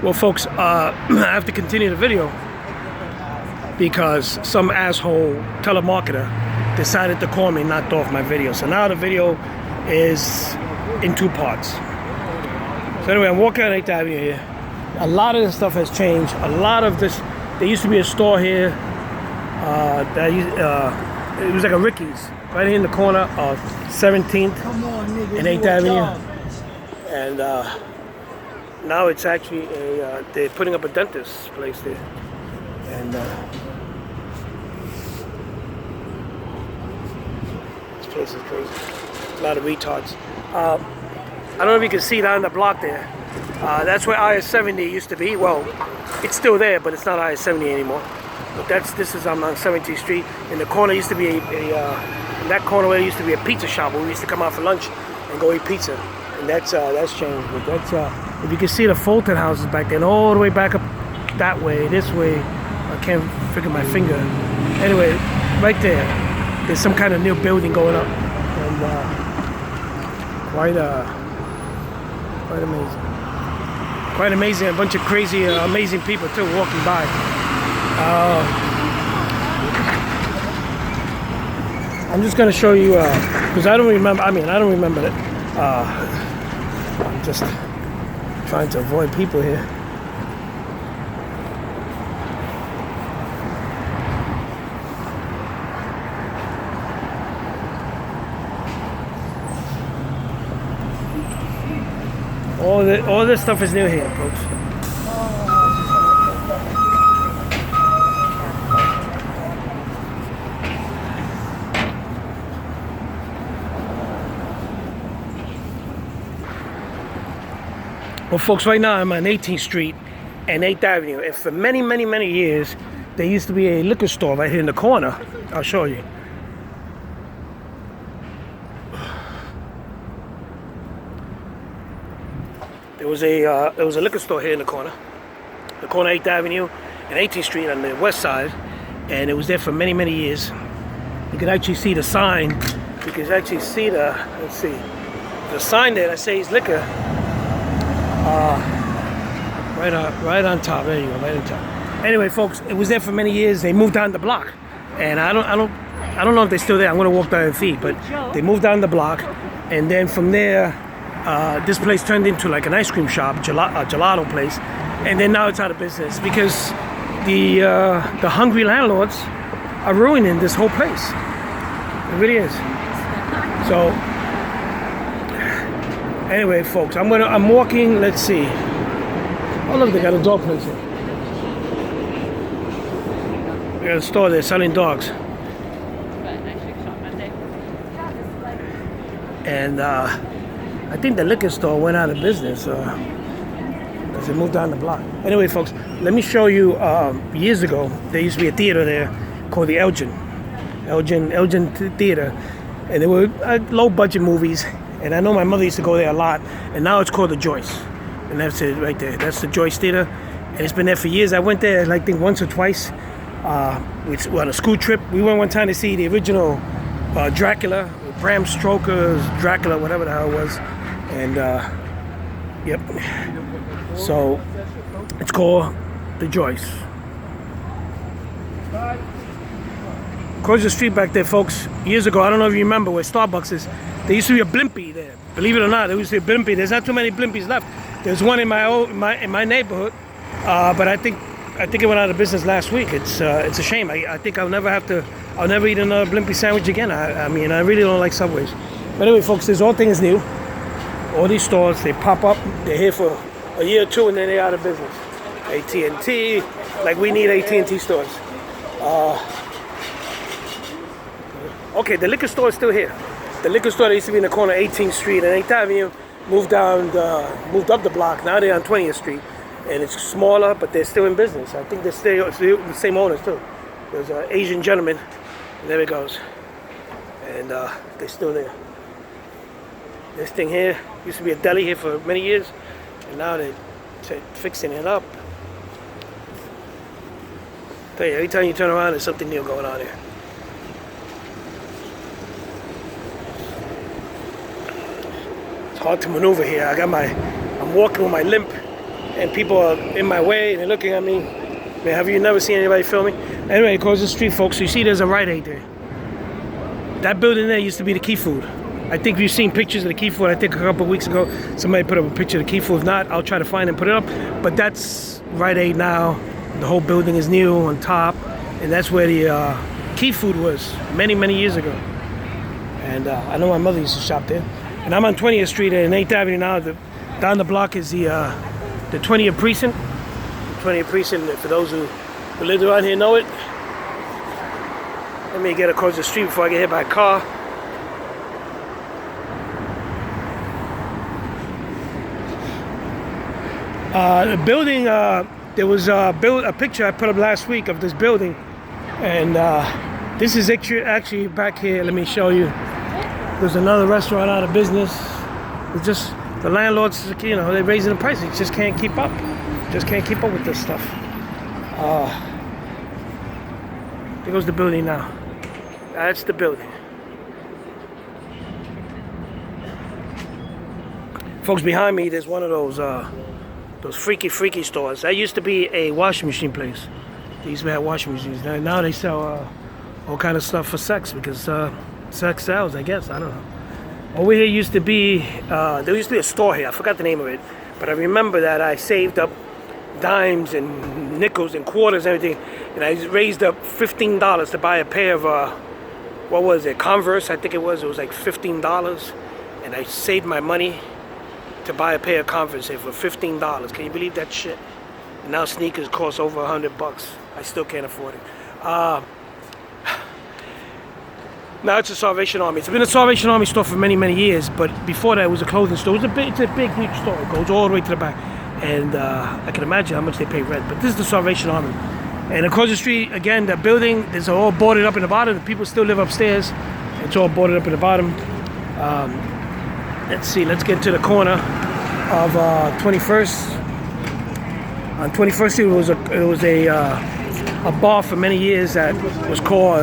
Well, folks, I have to continue the video because some asshole telemarketer decided to call me and knocked off my video. So now the video is in two parts. So anyway, I'm walking on 8th Avenue here. A lot of this stuff has changed. A lot of this, there used to be a store here. It was like a Ricky's right here in the corner of 17th and 8th Avenue. And now it's actually they're putting up a dentist place there. And this place is crazy. A lot of retards. I don't know if you can see down the block there. That's where IS-70 used to be. Well, it's still there, but it's not IS-70 anymore. But this is on 17th Street. In the corner used to be in that corner where there used to be a pizza shop where we used to come out for lunch and go eat pizza. And that's changed. But that's if you can see the Fulton houses back then, all the way back up that way, this way. I can't figure my finger. Anyway, right there, there's some kind of new building going up, and quite amazing. Quite amazing. A bunch of crazy, amazing people too walking by. I'm just gonna show you because I don't remember. I don't remember it. I'm just trying to avoid people here. All this stuff is new here, folks. Well, folks, right now I'm on 18th Street and 8th Avenue. And for many, many, many years, there used to be a liquor store right here in the corner. I'll show you. There was a liquor store here in the corner of 8th Avenue and 18th Street on the west side, and it was there for many, many years. You can actually see the sign. You can actually see the sign there that says liquor. Right on top. There you go, right on top. Anyway, folks, it was there for many years. They moved down the block, and I don't know if they're still there. I'm gonna walk down and see, but they moved down the block, and then from there, this place turned into like an ice cream shop, gelato place, and then now it's out of business because the hungry landlords are ruining this whole place. It really is. So anyway, folks, I'm walking. Let's see. Oh look, they got a dog place here. They got a store there selling dogs. And I think the liquor store went out of business because it moved down the block. Anyway, folks, let me show you. Years ago, there used to be a theater there called the Elgin Theater, and there were low-budget movies. And I know my mother used to go there a lot. And now it's called the Joyce, and that's it right there. That's the Joyce Theater, and it's been there for years. I went there, I think, once or twice. We were on a school trip. We went one time to see the original Dracula, Bram Stoker's Dracula, whatever the hell it was. And yep, so it's called the Joyce. Across the street back there, folks, years ago, I don't know if you remember where Starbucks is, there used to be a Blimpie there. Believe it or not, there used to be a Blimpie. There's not too many Blimpies left. There's one in my neighborhood, but I think it went out of business last week. It's a shame. I think I'll never eat another Blimpie sandwich again. I mean, I really don't like Subways. But anyway, folks, there's all things new. All these stores, they pop up. They're here for a year or two, and then they're out of business. AT&T, like we need AT&T stores. Okay, the liquor store is still here. The liquor store that used to be in the corner of 18th Street and 8th Avenue moved up the block. Now they're on 20th Street, and it's smaller, but they're still in business. I think they're still the same owners too. There's an Asian gentleman, and there it goes, and they're still there. This thing here used to be a deli here for many years, and now they're fixing it up. I tell you, every time you turn around, there's something new going on here. It's hard to maneuver here. I'm walking with my limp. and people are in my way and they're looking at me. Man, have you never seen anybody filming? Anyway, across the street, folks, you see there's a Rite Aid there. That building there used to be the Key Food. I think you've seen pictures of the Key Food. I think a couple of weeks ago, somebody put up a picture of the Key Food. If not, I'll try to find and put it up. But that's Rite Aid now. The whole building is new on top. And that's where the Key Food was many, many years ago. And I know my mother used to shop there. And I'm on 20th Street and 8th Avenue now. Down the block is the 20th Precinct. 20th Precinct, for those who live around here know it. Let me get across the street before I get hit by a car. The building, there was a picture I put up last week of this building. And this is actually back here. Let me show you. There's another restaurant out of business. It's just the landlords, you know, they're raising the prices. Just can't keep up. Just can't keep up with this stuff. There goes the building now. That's the building. Folks, behind me, there's one of those freaky stores. That used to be a washing machine place. They used to have washing machines. Now they sell all kind of stuff for sex because sex sells, I guess. I don't know. Over here used to be, there used to be a store here. I forgot the name of it. But I remember that I saved up dimes and nickels and quarters and everything. And I raised up $15 to buy a pair of, what was it, Converse, I think it was. It was like $15. And I saved my money to buy a pair of Converse here for $15. Can you believe that shit? And now sneakers cost over $100. I still can't afford it. Now it's a Salvation Army. It's been a Salvation Army store for many, many years, but before that it was a clothing store. It's a big, huge store. It goes all the way to the back. And I can imagine how much they pay rent. But this is the Salvation Army. And across the street, again, the building is all boarded up in the bottom. The people still live upstairs. It's all boarded up in the bottom. Let's see, let's get to the corner of 21st. On 21st Street, it was a bar for many years that was called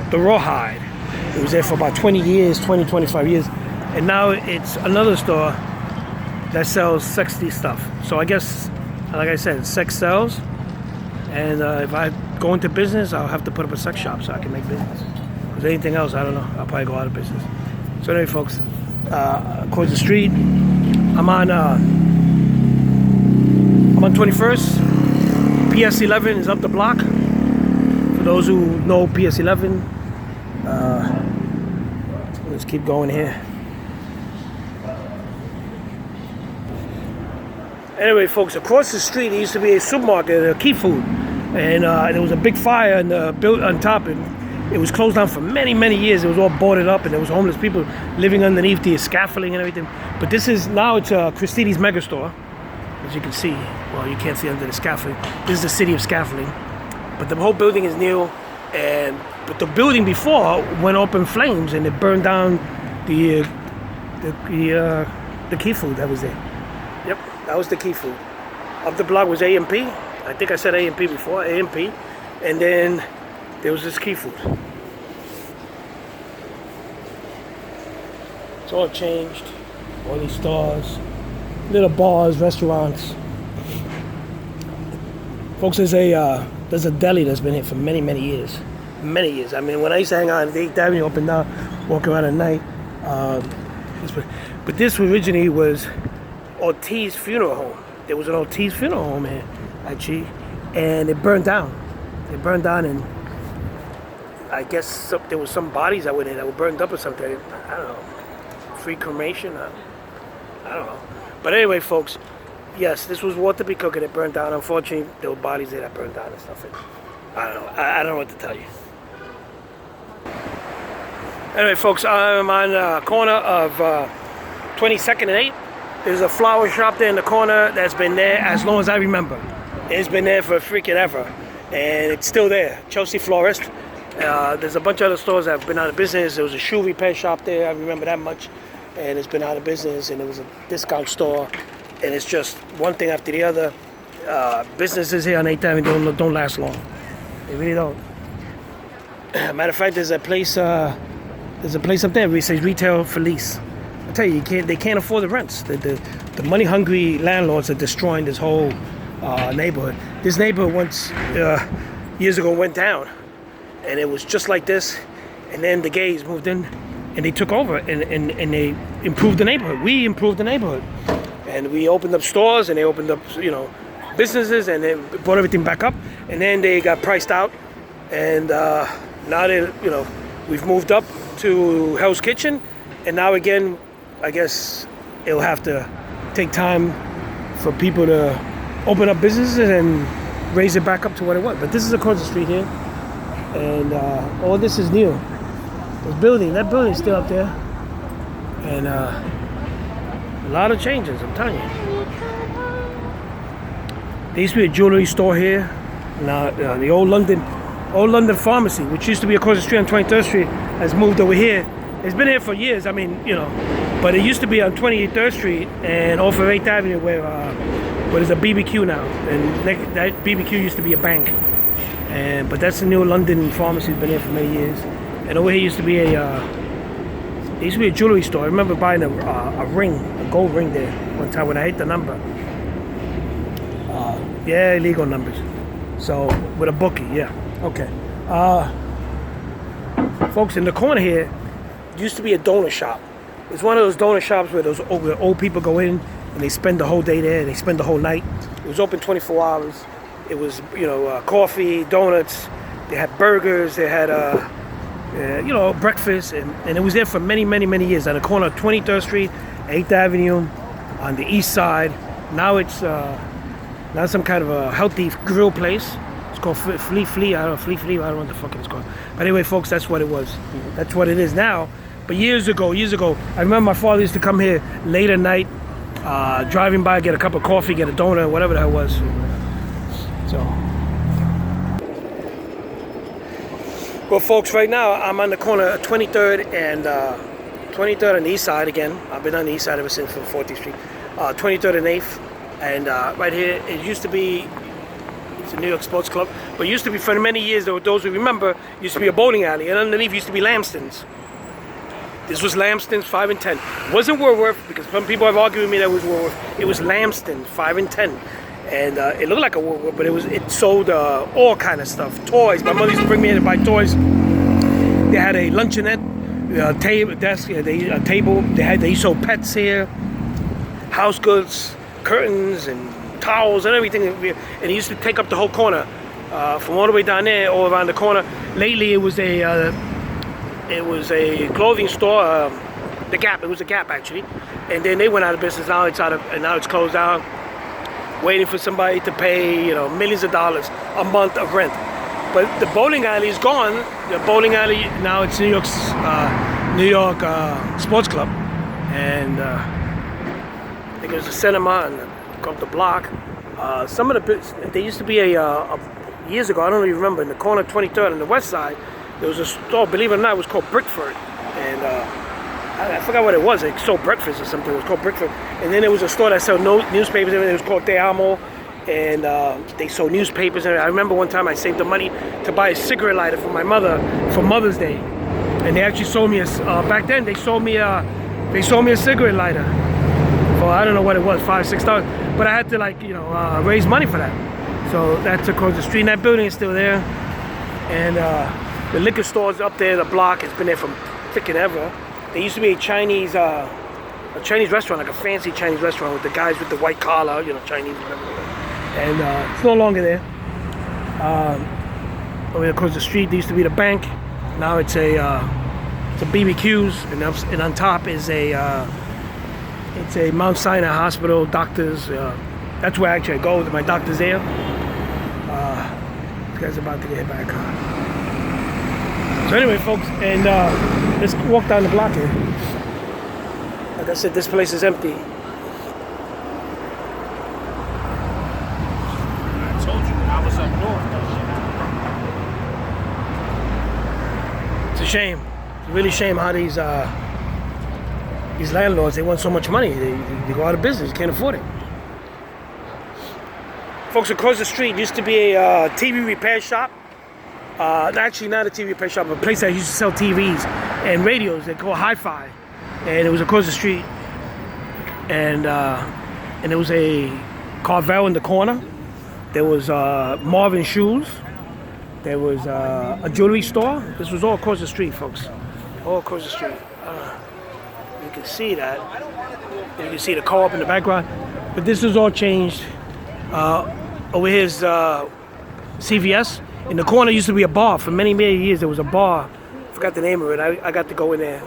the Rawhide. It was there for about 25 years. And now it's another store that sells sexy stuff. So I guess, like I said, sex sells. And if I go into business, I'll have to put up a sex shop so I can make business. Because anything else, I don't know. I'll probably go out of business. So anyway, folks, across the street, I'm on 21st. PS11 is up the block. For those who know PS11, let's keep going here. Anyway, folks, across the street there used to be a supermarket, a Key Food, and there was a big fire in the built on top, and it was closed down for many, many years. It was all boarded up, and there was homeless people living underneath the scaffolding and everything. But this is now it's Christini's Mega Store, as you can see. Well, you can't see under the scaffolding. This is the city of scaffolding, but the whole building is new, but the building before went up in flames, and it burned down the Key Food that was there. Yep. That was the Key Food. Up the block was A&P. I think I said A&P before, A&P. And then there was this Key Food. It's all changed. All these stores, little bars, restaurants. Folks, there's a deli that's been here for many, many years. Many years. I mean, when I used to hang out on 8th Avenue up and down, walk around at night. But this originally was Ortiz Funeral Home. There was an Ortiz Funeral Home here, actually, and it burned down. It burned down, and I guess there was some bodies that were there that were burned up or something. I don't know. Free cremation? I don't know. But anyway, folks, yes, this was Walter B. Cook, and it burned down. Unfortunately, there were bodies there that burned down and stuff. And I don't know. I don't know what to tell you. Anyway, folks, I'm on the corner of 22nd and 8th. There's a flower shop there in the corner that's been there as long as I remember. It's been there for freaking ever. And it's still there. Chelsea Florist. There's a bunch of other stores that have been out of business. There was a shoe repair shop there. I remember that much. And it's been out of business. And there was a discount store. And it's just one thing after the other. Businesses here on 8th Avenue don't last long. They really don't. Matter of fact, there's a place up there where it says retail for lease. I tell you, they can't afford the rents. The money-hungry landlords are destroying this whole neighborhood. This neighborhood once, years ago, went down, and it was just like this. And then the gays moved in, and they took over, and they improved the neighborhood. We improved the neighborhood, and we opened up stores, and they opened up, businesses, and they brought everything back up. And then they got priced out, and now we've moved up to Hell's Kitchen, and now again, I guess it'll have to take time for people to open up businesses and raise it back up to what it was. But this is across the street here, and all this is new. That building's still up there, and a lot of changes, I'm telling you. There used to be a jewelry store here. Now the old London Pharmacy, which used to be across the street on 23rd Street, has moved over here. It's been here for years. I mean, but it used to be on 23rd Street and off of 8th Avenue where there's a BBQ now. And that BBQ used to be a bank. But that's the new London Pharmacy. It's been here for many years. And over here used to be a jewelry store. I remember buying a ring, a gold ring there one time when I hit the number. Yeah, illegal numbers. So with a bookie, yeah. Okay. Folks, in the corner here used to be a donut shop. It's one of those donut shops where where old people go in and they spend the whole day there. They spend the whole night. It was open 24 hours. It was, coffee, donuts. They had burgers. They had, breakfast. And it was there for many, many, many years on the corner of 23rd Street, 8th Avenue, on the east side. Now it's some kind of a healthy grill place. It's called Flea. I don't know what the fuck it's called. But anyway, folks, that's what it was. That's what it is now. But years ago, I remember my father used to come here late at night, driving by, get a cup of coffee, get a donut, whatever that was. So, well, folks, right now I'm on the corner of 23rd and 23rd on the east side again. I've been on the east side ever since from 40th Street. 23rd and 8th, and right here it used to be. It's a New York Sports Club, but it used to be for many years. Those who remember, used to be a bowling alley, and underneath used to be Lamston's. This was Lamston's 5 and 10. It wasn't Woolworth, because some people have argued with me that it was Woolworth. It was Lamston's 5 and 10, and it looked like a Woolworth, but it sold all kind of stuff, toys. My mother used to bring me in to buy toys. They had a luncheonette, table, desk, a table. They sold pets here, house goods, curtains, and towels and everything, and it used to take up the whole corner, from all the way down there, all around the corner. Lately, it was a clothing store, the Gap. It was a Gap actually, and then they went out of business. Now it's closed down, waiting for somebody to pay millions of dollars a month of rent. But the bowling alley is gone. The bowling alley now it's New York Sports Club, and I think there's a cinema and up the block. Some of there used to be years ago, I don't even remember, in the corner of 23rd on the west side, there was a store, believe it or not, it was called Brickford, and I forgot what it was. It sold breakfast or something. It was called Brickford. And then there was a store that sold newspapers, and it was called Te Amo, and they sold newspapers. And I remember one time I saved the money to buy a cigarette lighter for my mother for Mother's Day, and they actually sold me back then they sold me a cigarette lighter. I don't know what it was, $5-6, but I had to raise money for that. So that's across the street, and that building is still there. And the liquor store's up there, the block. It's been there from freaking ever. There used to be a Chinese restaurant, like a fancy Chinese restaurant with the guys with the white collar, Chinese, whatever. And it's no longer there. Over across the street, there used to be the bank. Now it's a BBQ's, and on top is it's a Mount Sinai Hospital, doctors. That's where actually I go. My doctor's there. This guy's about to get hit by a car. So anyway, folks, and let's walk down the block here. Like I said, this place is empty. I told you when I was up north. It's a shame. It's a really shame how these landlords, they want so much money. They go out of business. Can't afford it. Folks, across the street used to be a TV repair shop. Actually, not a TV repair shop, but a place that used to sell TVs and radios. They call Hi-Fi. and it was across the street, and there was a Carvel in the corner. There was Marvin Shoes. There was a jewelry store. This was all across the street, folks. All across the street. You can see that. You can see the co-op in the background. But this is all changed. Over here is CVS. In the corner used to be a bar. For many, many years there was a bar. I forgot the name of it. I got to go in there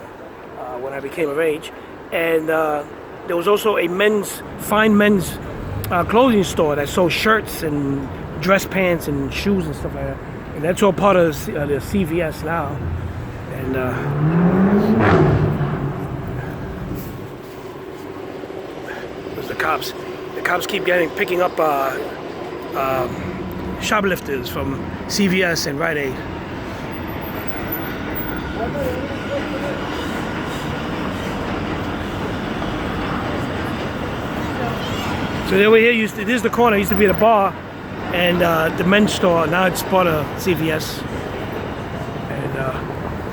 when I became of age. And there was also a fine men's clothing store that sold shirts and dress pants and shoes and stuff like that. And that's all part of the CVS now. And there's the cops. The cops keep picking up shoplifters from CVS and Rite Aid. So over here, this is the corner. Used to be the bar and the men's store. Now it's part of CVS. And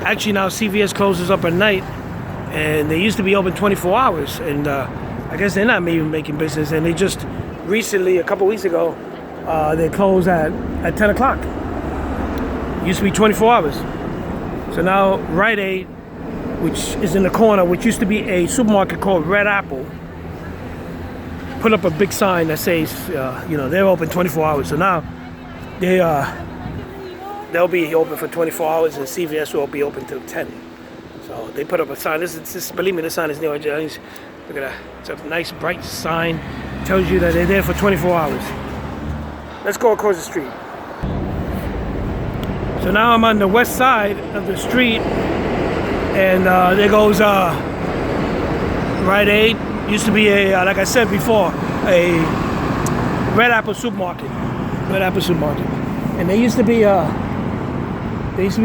actually now CVS closes up at night, and they used to be open 24 hours. And I guess they're not even making business. And they just recently, a couple weeks ago, they closed at 10 o'clock. It used to be 24 hours. So now Rite Aid, which is in the corner, which used to be a supermarket called Red Apple, put up a big sign that says, they're open 24 hours. So now they'll be open for 24 hours, and CVS will be open till 10. So they put up a sign. This believe me, this sign is new. Look at that. It's a nice bright sign. Tells you that they're there for 24 hours. Let's go across the street. So now I'm on the west side of the street, and there goes Rite Aid. Used to be like I said before, a Red Apple supermarket. Red Apple supermarket. And there used to be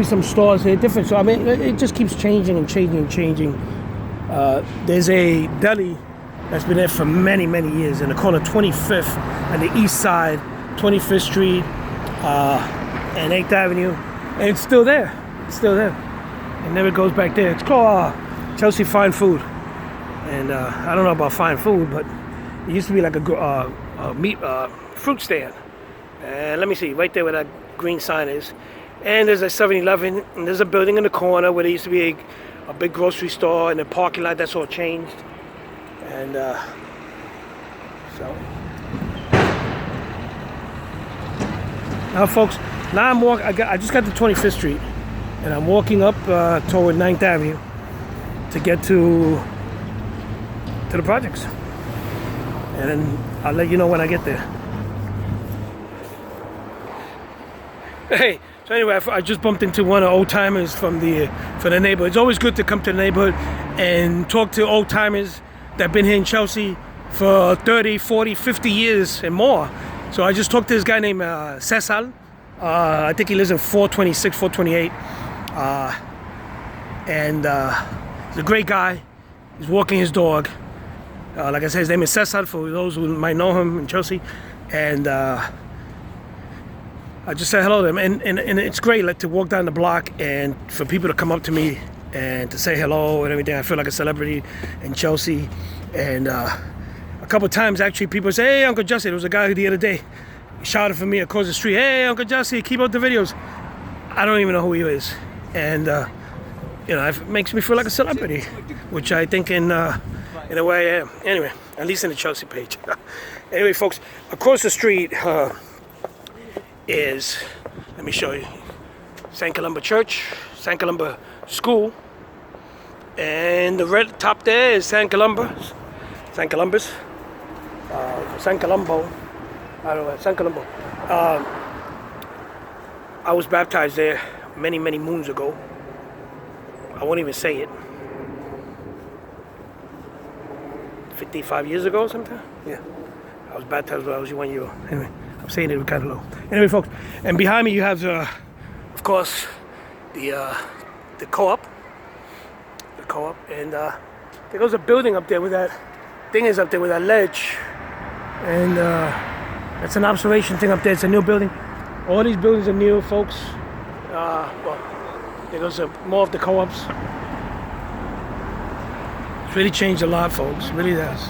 some stores here different. So I mean, it just keeps changing and changing and changing. There's a deli that's been there for many, many years in the corner 25th on the east side, 25th Street and 8th Avenue. And it's still there. It's still there. It never goes back there. It's called Chelsea Fine Food. And I don't know about fine food, but it used to be like a fruit stand. And let me see, right there where that green sign is. And there's a 7-Eleven, and there's a building in the corner where there used to be a big grocery store, and the parking lot, that's all changed. And so. Now folks, now I'm walking, I just got to 25th Street, and I'm walking up toward 9th Avenue to get to the projects, and then I'll let you know when I get there. Hey, so anyway, I just bumped into one of the old timers from the neighborhood. It's always good to come to the neighborhood and talk to old timers that've been here in Chelsea for 30, 40, 50 years and more. So I just talked to this guy named Cesar. I think he lives in 426, 428, and he's a great guy. He's walking his dog. Like I said, his name is Cesar, for those who might know him in Chelsea. And I just said hello to him. And it's great, like, to walk down the block and for people to come up to me and to say hello and everything. I feel like a celebrity in Chelsea. And a couple of times, actually, people say, "Hey, Uncle Jesse." There was a guy the other day, he shouted for me across the street, "Hey, Uncle Jesse, keep up the videos." I don't even know who he is. And, it makes me feel like a celebrity, which I think in a way I am. Anyway, at least in the Chelsea page. Anyway, folks, across the street is, let me show you, St. Columba Church, St. Columba School, and the red top there is St. Columba's, St. Columbo. I don't know, St. Columbo. I was baptized there many, many moons ago. I won't even say it. 55 years ago sometime? Yeah. I was baptized when I was 1 year old. Anyway, I'm saying it kind of low. Anyway, folks, and behind me you have, of course, the co-op. The co-op. And there goes a building up there with that thing is up there with that ledge. And that's an observation thing up there. It's a new building. All these buildings are new, folks. Well, there goes more of the co-ops. It's really changed a lot, folks. It really does.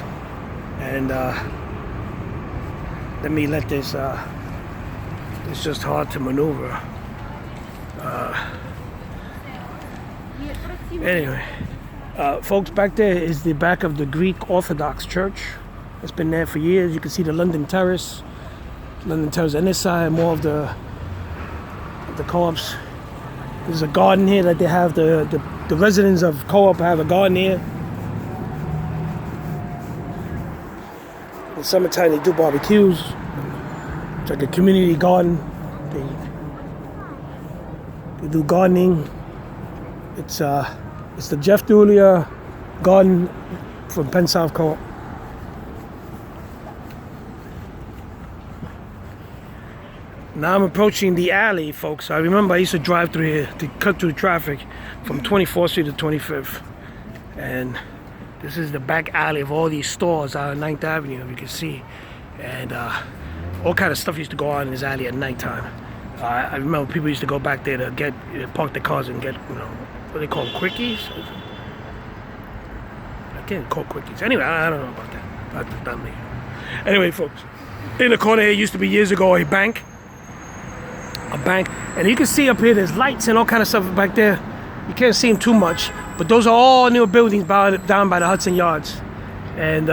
And let me let this. It's just hard to maneuver. Anyway, folks, back there is the back of the Greek Orthodox Church. It's been there for years. You can see the London Terrace. London Terrace on this side, more of the co-ops. There's a garden here that they have. The residents of co-op have a garden here. In summertime, they do barbecues. It's like a community garden. They do gardening. It's the Jeff Dulia garden from Penn South Co-op. Now I'm approaching the alley, folks. I remember I used to drive through here to cut through traffic from 24th Street to 25th. And this is the back alley of all these stores out on 9th Avenue, you can see. And all kind of stuff used to go on in this alley at nighttime. I remember people used to go back there to park their cars and get, what do they call them, quickies? I can't call quickies. Anyway, I don't know about that. Not me. Anyway, folks, in the corner here used to be years ago a bank. And you can see up here there's lights and all kind of stuff back there. You can't see them too much, but those are all new buildings down by the Hudson Yards. And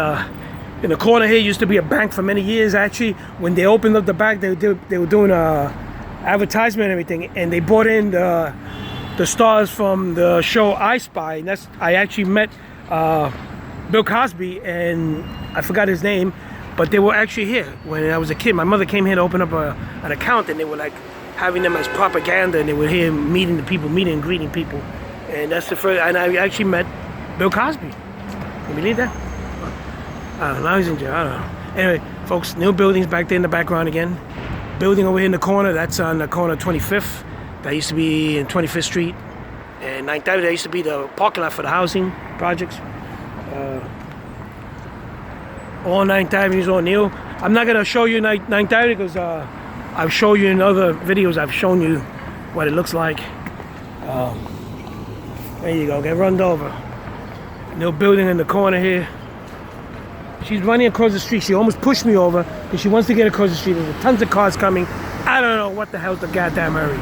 in the corner here used to be a bank for many years. Actually, when they opened up the back, they were doing advertisement and everything, and they brought in the stars from the show I Spy. And I actually met Bill Cosby, and I forgot his name, but they were actually here when I was a kid. My mother came here to open up an account, and they were like having them as propaganda, and they were here meeting and greeting people. And that's the first, and I actually met Bill Cosby. Can you believe that? I don't know, now he's in jail, I don't know. Anyway, folks, new buildings back there in the background again. Building over here in the corner, that's on the corner of 25th. That used to be in 25th Street. And 9th Avenue, that used to be the parking lot for the housing projects. All 9th Avenue is all new. I'm not going to show you 9th Avenue because I've shown you in other videos, I've shown you what it looks like. There you go, get run over. New building in the corner here. She's running across the street. She almost pushed me over because she wants to get across the street. There's tons of cars coming. I don't know what the hell's the goddamn hurry.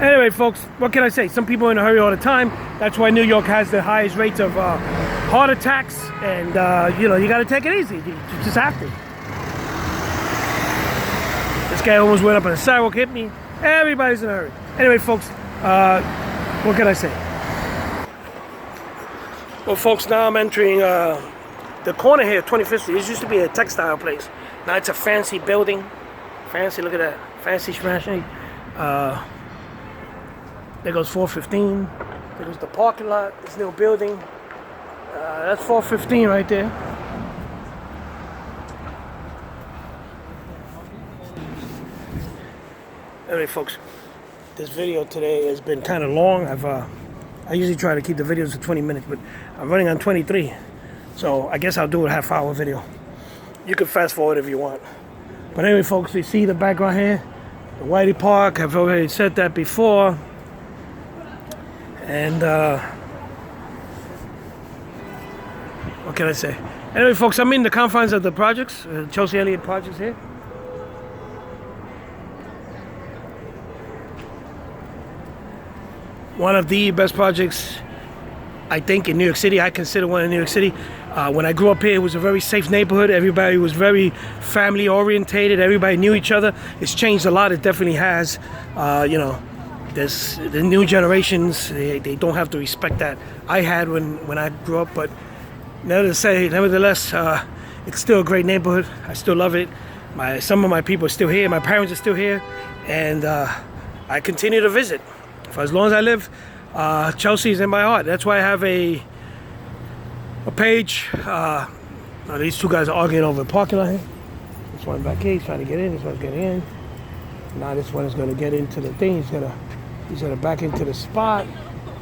Anyway, folks, what can I say? Some people are in a hurry all the time. That's why New York has the highest rates of heart attacks. And, you got to take it easy. You just have to. This guy almost went up on the sidewalk, hit me. Everybody's in a hurry. Anyway, folks, what can I say? Well, folks, now I'm entering the corner here, 25th Street. This used to be a textile place. Now it's a fancy building. Fancy, look at that. Fancy smashing. There goes 415. There goes the parking lot, this new building. That's 415 right there. Anyway, folks, this video today has been kind of long. I usually try to keep the videos to 20 minutes, but I'm running on 23. So I guess I'll do a half-hour video. You can fast forward if you want. But anyway, folks, you see the background here? The Whitey Park, I've already said that before. And, what can I say? Anyway, folks, I'm in the confines of the projects, Chelsea Elliott projects here. One of the best projects, I think, in New York City. I consider one in New York City. When I grew up here, it was a very safe neighborhood. Everybody was very family orientated. Everybody knew each other. It's changed a lot. It definitely has. There's the new generations. They don't have the respect that I had when I grew up. But nevertheless, it's still a great neighborhood. I still love it. Some of my people are still here. My parents are still here, and I continue to visit. For as long as I live, Chelsea is in my heart. That's why I have a page. These two guys are arguing over the parking lot here. This one back here, he's trying to get in. This one's getting in. Now this one is going to get into the thing. He's gonna back into the spot.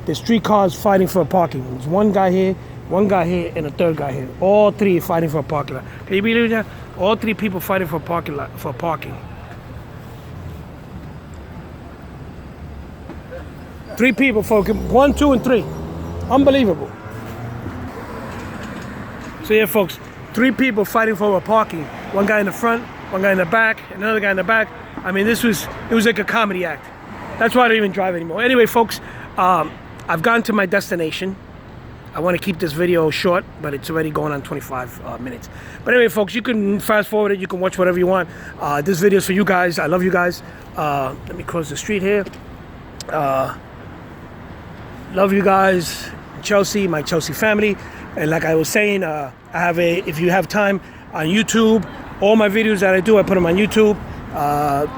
There's 3 cars fighting for parking. There's one guy here, and a third guy here. All 3 fighting for a parking lot. Can you believe that? All 3 people fighting for parking. 3 people, folks. 1, 2, and 3. Unbelievable. So yeah, folks, 3 people fighting for parking. One guy in the front, one guy in the back, another guy in the back. I mean, it was like a comedy act. That's why I don't even drive anymore. Anyway, folks, I've gotten to my destination. I want to keep this video short, but it's already going on 25 minutes. But anyway, folks, you can fast forward it. You can watch whatever you want. This video is for you guys. I love you guys. Let me cross the street here. Love you guys, Chelsea, my Chelsea family. And like I was saying, I have if you have time on YouTube, all my videos that I do, I put them on YouTube.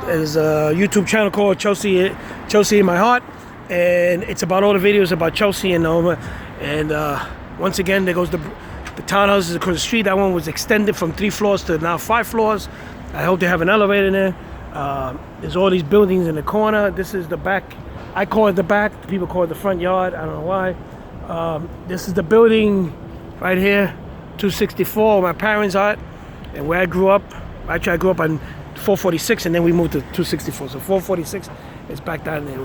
There's a YouTube channel called Chelsea in My Heart, and it's about all the videos about Chelsea and Noma. And once again, there goes the townhouses across the street. That one was extended from 3 floors to now 5 floors. I hope they have an elevator in there. There's all these buildings in the corner. This is the back. I call it the back. People call it the front yard. I don't know why. This is the building right here, 264, where my parents are at, and where I grew up. Actually, I grew up on 446, and then we moved to 264. So 446 is back down there.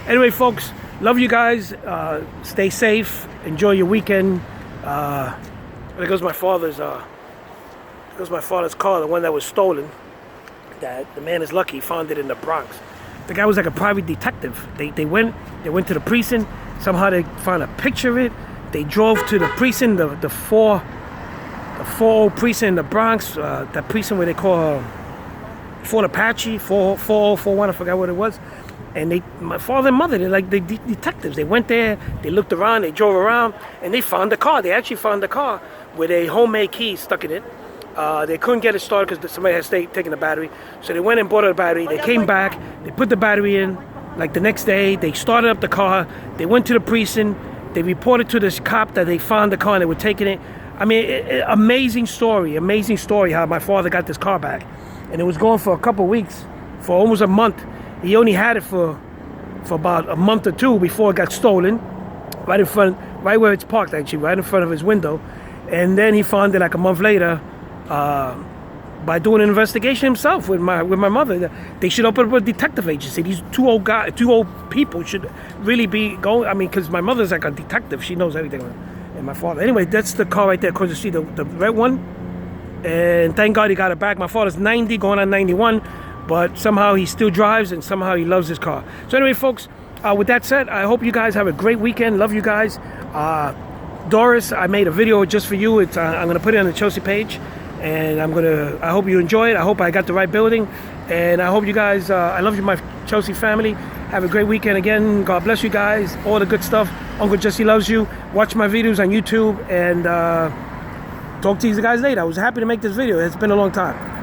Anyway, folks, love you guys. Stay safe. Enjoy your weekend. There goes my father's. There goes my father's car, the one that was stolen. That the man is lucky. He found it in the Bronx. The guy was like a private detective. They went to the precinct. Somehow they found a picture of it. They drove to the precinct, the 4 precinct in the Bronx. That precinct where they call Fort Apache, 4041. I forgot what it was. And my father and mother, they're like the detectives. They went there, they looked around, they drove around, and they found the car. They actually found the car with a homemade key stuck in it. They couldn't get it started because somebody had taken the battery. So they went and bought a battery. They came back, they put the battery in. Like the next day, they started up the car. They went to the precinct. They reported to this cop that they found the car and they were taking it. I mean, amazing story how my father got this car back. And it was going for a couple of weeks, for almost a month. He only had it for about a month or 2 before it got stolen, right where it's parked actually, right in front of his window. And then he found it like a month later by doing an investigation himself with my mother. They should open up a detective agency. These two old people should really be going. I mean, because my mother's like a detective. She knows everything. And my father. Anyway, that's the car right there across the street, the red one. And thank God he got it back. My father's 90, going on 91. But somehow he still drives and somehow he loves his car. So anyway, folks, with that said, I hope you guys have a great weekend. Love you guys. Doris, I made a video just for you. I'm going to put it on the Chelsea page. And I hope you enjoy it. I hope I got the right building. And I hope you guys, I love you, my Chelsea family. Have a great weekend again. God bless you guys. All the good stuff. Uncle Jesse loves you. Watch my videos on YouTube. And talk to you guys later. I was happy to make this video. It's been a long time.